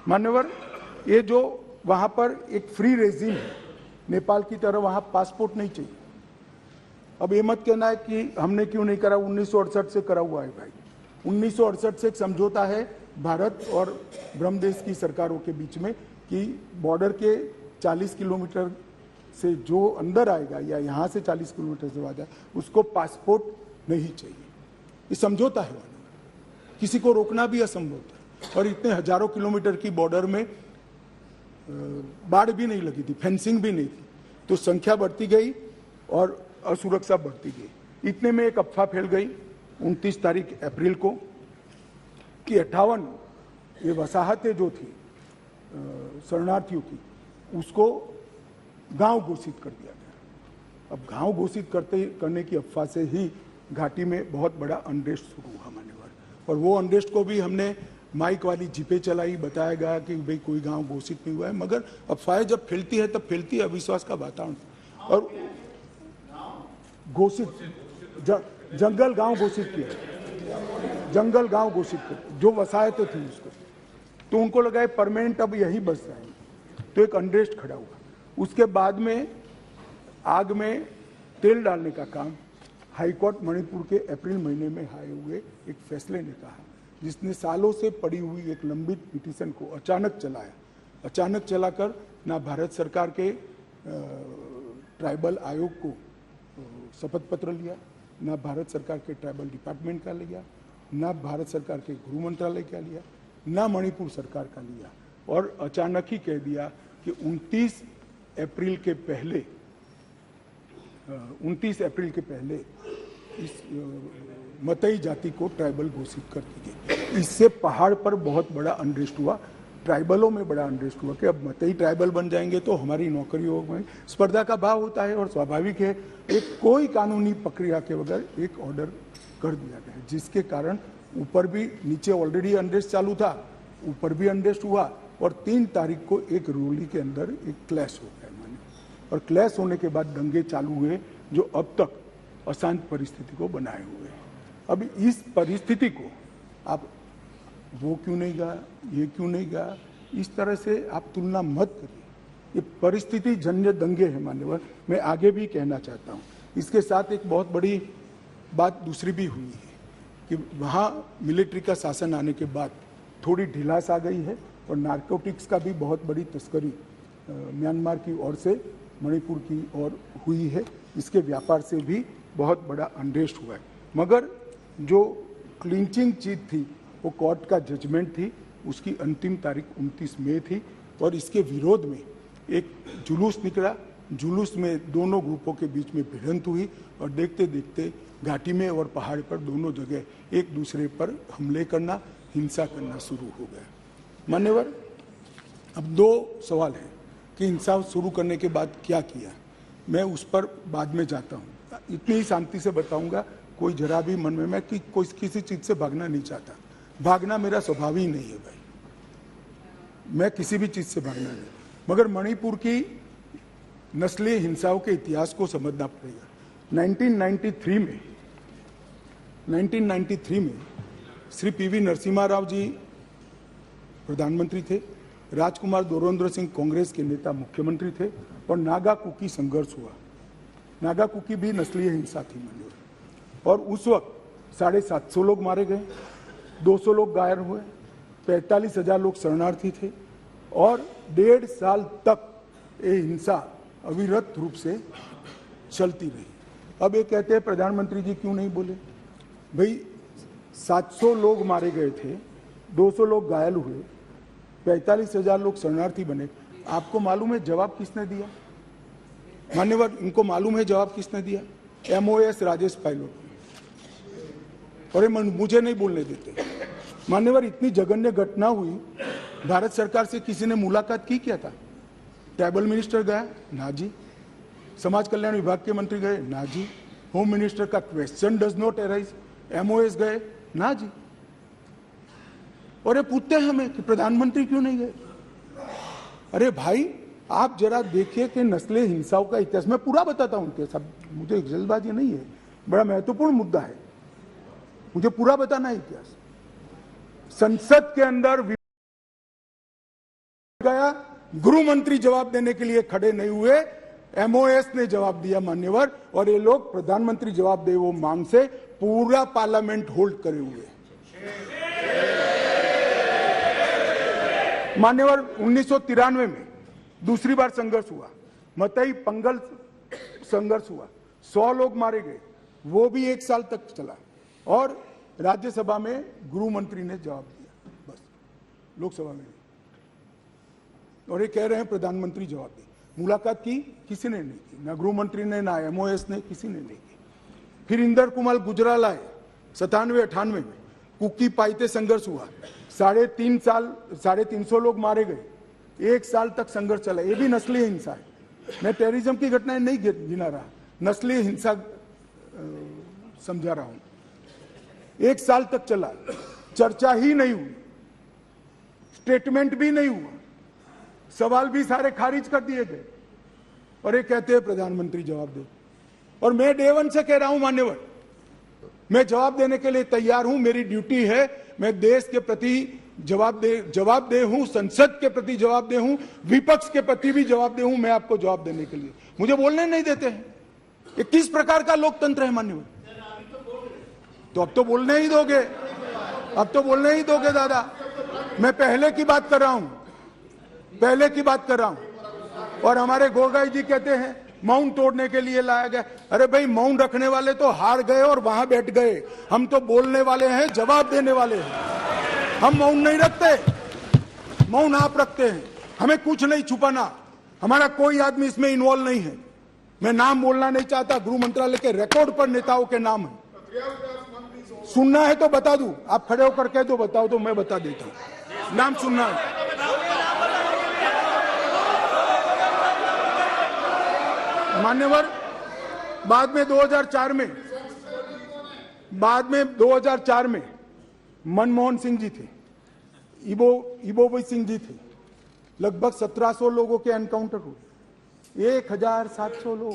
मान्यवर, ये जो वहां पर एक फ्री रेजिम है, नेपाल की तरह वहां पासपोर्ट नहीं चाहिए। अब ये मत कहना है कि हमने क्यों नहीं करा, 1968 से करा हुआ है भाई। 1968 से एक समझौता है भारत और ब्रह्मदेश की सरकारों के बीच में कि बॉर्डर के 40 किलोमीटर से जो अंदर आएगा या यहाँ से 40 किलोमीटर से आ जाए उसको पासपोर्ट नहीं चाहिए। ये समझौता है, किसी को रोकना भी असंभव था। और इतने हजारों किलोमीटर की बॉर्डर में बाढ़ भी नहीं लगी थी, फेंसिंग भी नहीं थी, तो संख्या बढ़ती गई और असुरक्षा बढ़ती गई। इतने में एक अफवाह फैल गई 29 तारीख अप्रैल को कि 58 ये वसाहतें जो थी शरणार्थियों की, उसको गांव घोषित कर दिया गया। अब गांव घोषित करने की अफवाह से ही घाटी में बहुत बड़ा अनरेस्ट शुरू हुआ मान्यवर, और वो अनरेस्ट को भी हमने माइक वाली जीपे चलाई, बताया गया कि भाई कोई गांव घोषित नहीं हुआ है। मगर अफवाहें जब फैलती है तब फैलती है अविश्वास का वातावरण, और घोषित जंगल गांव घोषित किया, जंगल गांव घोषित किया जो वसाहतें थी उसको, तो उनको लगा है परमानेंट अब यही बस जाएंगे, तो एक अनरेस्ट खड़ा हुआ। उसके बाद में आग में तेल डालने का काम हाईकोर्ट मणिपुर के अप्रैल महीने में आए हुए एक फैसले ने कहा, जिसने सालों से पड़ी हुई एक लंबित पिटीशन को अचानक चलाया। अचानक चलाकर ना भारत सरकार के ट्राइबल आयोग को शपथ पत्र लिया, ना भारत सरकार के ट्राइबल डिपार्टमेंट का लिया, ना भारत सरकार के गृह मंत्रालय का लिया, ना मणिपुर सरकार का लिया, और अचानक ही कह दिया कि 29 अप्रैल के पहले इस मतई जाति को ट्राइबल घोषित कर दी गई। इससे पहाड़ पर बहुत बड़ा अनरेस्ट हुआ, ट्राइबलों में बड़ा अनरेस्ट हुआ कि अब मतई ट्राइबल बन जाएंगे तो हमारी नौकरियों में स्पर्धा का भाव होता है, और स्वाभाविक है एक कोई कानूनी प्रक्रिया के बगैर एक ऑर्डर कर दिया गया, जिसके कारण ऊपर भी नीचे ऑलरेडी अनरेस्ट चालू था, ऊपर भी अनरेस्ट हुआ, और 3 तारीख को एक रैली के अंदर एक क्लैश हो गया माने, और क्लैश होने के बाद दंगे चालू हुए जो अब तक अशांत परिस्थिति को बनाए हुए हैं। अब इस परिस्थिति को आप वो क्यों नहीं गया, ये क्यों नहीं गया, इस तरह से आप तुलना मत करिए। ये परिस्थिति जन्य दंगे हैं मान्यवर। मैं आगे भी कहना चाहता हूँ, इसके साथ एक बहुत बड़ी बात दूसरी भी हुई है कि वहाँ मिलिट्री का शासन आने के बाद थोड़ी ढिलास आ गई है, और नारकोटिक्स का भी बहुत बड़ी तस्करी म्यांमार की ओर से मणिपुर की ओर हुई है। इसके व्यापार से भी बहुत बड़ा अनरेस्ट हुआ है। मगर जो क्लिंचिंग चीज थी वो कोर्ट का जजमेंट थी, उसकी अंतिम तारीख 29 मई थी, और इसके विरोध में एक जुलूस निकला। जुलूस में दोनों ग्रुपों के बीच में भिड़ंत हुई, और देखते देखते घाटी में और पहाड़ पर दोनों जगह एक दूसरे पर हमले करना, हिंसा करना शुरू हो गया। मान्यवर, अब 2 सवाल हैं कि हिंसा शुरू करने के बाद क्या किया, मैं उस पर बाद में जाता हूँ। इतनी ही शांति से बताऊंगा, कोई जरा भी मन में, मैं कि कोई किसी चीज से भागना नहीं चाहता, भागना मेरा स्वभाव ही नहीं है भाई, मैं किसी भी चीज से भागना नहीं। मगर मणिपुर की नस्लीय हिंसाओं के इतिहास को समझना पड़ेगा। 1993 में श्री पीवी नरसिम्हा राव जी प्रधानमंत्री थे, राजकुमार दोरेंद्र सिंह कांग्रेस के नेता मुख्यमंत्री थे, और नागा कुकी संघर्ष हुआ। नागा कुकी भी नस्लीय हिंसा थी मंजूर, और उस वक्त 750 लोग मारे गए, 200 लोग घायल हुए, 45,000 लोग शरणार्थी थे, और 1.5 साल तक ये हिंसा अविरत रूप से चलती रही। अब ये कहते हैं प्रधानमंत्री जी क्यों नहीं बोले, भाई 700 लोग मारे गए थे, 200 लोग घायल हुए, 45,000 लोग शरणार्थी बने। आपको मालूम है जवाब किसने दिया मान्यवर? इनको मालूम है जवाब किसने दिया? MOS राजेश पायलट। और मुझे नहीं बोलने देते मान्यवर। इतनी जघन्य घटना हुई, भारत सरकार से किसी ने मुलाकात की क्या था? ट्राइबल मिनिस्टर गया? ना जी। समाज कल्याण विभाग के मंत्री गए? ना जी। होम मिनिस्टर का question does not arise. MOS गए? ना जी। और ये पूछते हैं हमें कि प्रधानमंत्री क्यों नहीं गए? अरे भाई, आप जरा देखिए कि नस्लीय हिंसाओं का इतिहास, मैं पूरा बताता हूं इतिहास, मुझे जल्दबाजी नहीं है, बड़ा महत्वपूर्ण मुद्दा है, मुझे पूरा बताना है इतिहास। संसद के अंदर गृह मंत्री जवाब देने के लिए खड़े नहीं हुए, एमओएस ने जवाब दिया मान्यवर, और ये लोग प्रधानमंत्री जवाब दे वो मांग से पूरा पार्लियामेंट होल्ड करे हुए। मान्यवर 1993 में दूसरी बार संघर्ष हुआ, मतई पंगल संघर्ष हुआ, 100 लोग मारे गए, वो भी 1 साल तक चला, और राज्यसभा में गृह मंत्री ने जवाब दिया, बस लोकसभा में नहीं। और ये कह रहे हैं प्रधानमंत्री जवाब दे। मुलाकात की किसी ने नहीं की, ना गृह मंत्री ने, ना एमओएस ने, किसी ने नहीं की। फिर इंदर कुमार गुजराल आए 97-98 में, कुकी पाइते संघर्ष हुआ, 350 लोग मारे गए, 1 साल तक संघर्ष चला। ये भी नस्लीय हिंसा है, मैं टेररिज्म की घटनाएं नहीं गिना रहा, नस्लीय हिंसा समझा रहा हूं। 1 साल तक चला, चर्चा ही नहीं हुई, स्टेटमेंट भी नहीं हुआ, सवाल भी सारे खारिज कर दिए गए, और ये कहते हैं प्रधानमंत्री जवाब दे। और मैं डे 1 से कह रहा हूं मान्यवर, मैं जवाब देने के लिए तैयार हूं, मेरी ड्यूटी है, मैं देश के प्रति जवाब दे हूं, संसद के प्रति जवाब दे हूं, विपक्ष के प्रति भी जवाब दे हूं, मैं आपको जवाब देने के लिए। मुझे बोलने नहीं देते हैं, ये किस प्रकार का लोकतंत्र है मान्यवर? तो अब तो बोलने ही दोगे, अब तो बोलने ही दोगे दादा। मैं पहले की बात कर रहा हूं, पहले की बात कर रहा हूं। और हमारे गोगाई जी कहते हैं मौन तोड़ने के लिए लाया गया। अरे भाई, मौन रखने वाले तो हार गए और वहां बैठ गए, हम तो बोलने वाले हैं, जवाब देने वाले हैं। हम मौन नहीं रखते, मौन आप रखते हैं। हमें कुछ नहीं छुपाना, हमारा कोई आदमी इसमें इन्वॉल्व नहीं है। मैं नाम बोलना नहीं चाहता, गृह मंत्रालय के रिकॉर्ड पर नेताओं के नाम है। सुनना है तो बता दूं, आप खड़े होकर कह दो बताओ तो मैं बता देता हूं, नाम सुनना है। मान्यवर, बाद में 2004 में मनमोहन सिंह जी थे, इबोबी सिंह जी थे, लगभग 1700 लोगों के एनकाउंटर हुए, 1700 लोग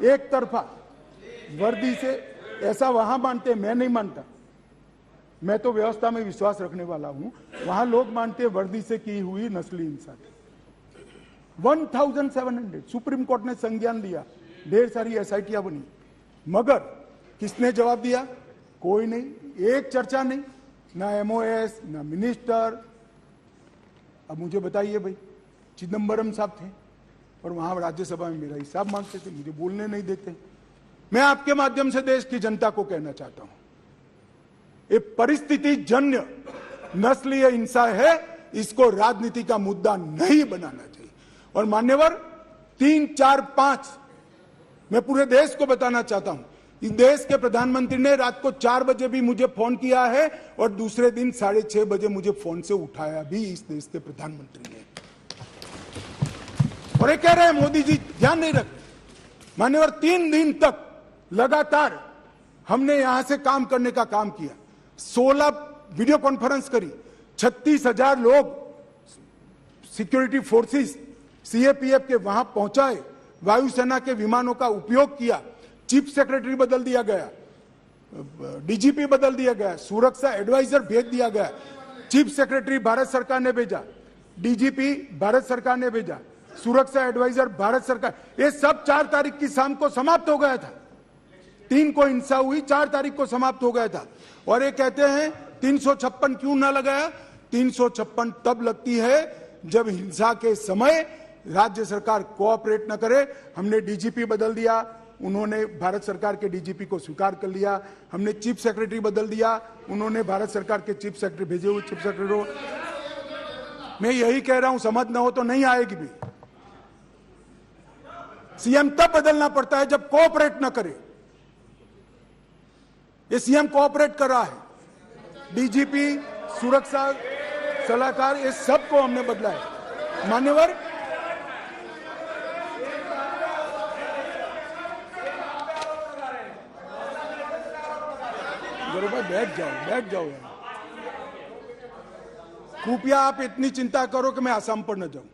एक तरफा वर्दी से। ऐसा वहां मानते, मैं नहीं मानता, मैं तो व्यवस्था में विश्वास रखने वाला हूं। वहां लोग मानते वर्दी से की हुई नस्ली हिंसा थी। 1700 सुप्रीम कोर्ट ने संज्ञान लिया, ढेर सारी एसआईटियां बनी, मगर किसने जवाब दिया? कोई नहीं, एक चर्चा नहीं, ना एमओएस, ना मिनिस्टर। अब मुझे बताइए भाई, चिदम्बरम साहब थे और वहां राज्यसभा में मेरा हिसाब मांगते थे, मुझे बोलने नहीं देते। मैं आपके माध्यम से देश की जनता को कहना चाहता हूं, ये परिस्थिति जन्य नस्लीय हिंसा है, इसको राजनीति का मुद्दा नहीं बनाना चाहिए। और मान्यवर 3, 4, 5 मैं पूरे देश को बताना चाहता हूं, इस देश के प्रधानमंत्री ने रात को 4 बजे भी मुझे फोन किया है और दूसरे दिन 6:30 बजे मुझे फोन से उठाया भी इस देश के प्रधानमंत्री ने। और ये कह रहे हैं मोदी जी ध्यान नहीं रखते। मान्यवर 3 दिन तक लगातार हमने यहां से काम करने का काम किया, 16 वीडियो कॉन्फ्रेंस करी, 36,000 लोग सिक्योरिटी फोर्सेस सीएपीएफ के वहां पहुंचाए, वायुसेना के विमानों का उपयोग किया, चीफ सेक्रेटरी बदल दिया गया, डीजीपी बदल दिया गया, सुरक्षा एडवाइजर भेज दिया गया, चीफ सेक्रेटरी भारत सरकार ने भेजा, डीजीपी भारत सरकार ने भेजा, सुरक्षा एडवाइजर भारत सरकार। ये सब 4 तारीख की शाम को समाप्त हो गया था। 3 को हिंसा हुई, 4 तारीख को समाप्त हो गया था। और ये कहते हैं 356 क्यों ना लगाया? 356 तब लगती है जब हिंसा के समय राज्य सरकार कोऑपरेट न करे। हमने डीजीपी बदल दिया, उन्होंने भारत सरकार के डीजीपी को स्वीकार कर लिया, हमने चीफ सेक्रेटरी बदल दिया, उन्होंने भारत सरकार के चीफ सेक्रेटरी भेजे हुए चीफ सेक्रेटरी को। मैं यही कह रहा हूं, समझ न हो तो नहीं आएगी भी। सीएम तब बदलना पड़ता है जब कोऑपरेट न करे। ये सीएम कोऑपरेट कर रहा है, डीजीपी, सुरक्षा सलाहकार, ये सबको हमने बदला है। मान्यवर, बैठ जाओ यार। कृपया आप इतनी चिंता करो कि मैं आसाम पर न जाऊं।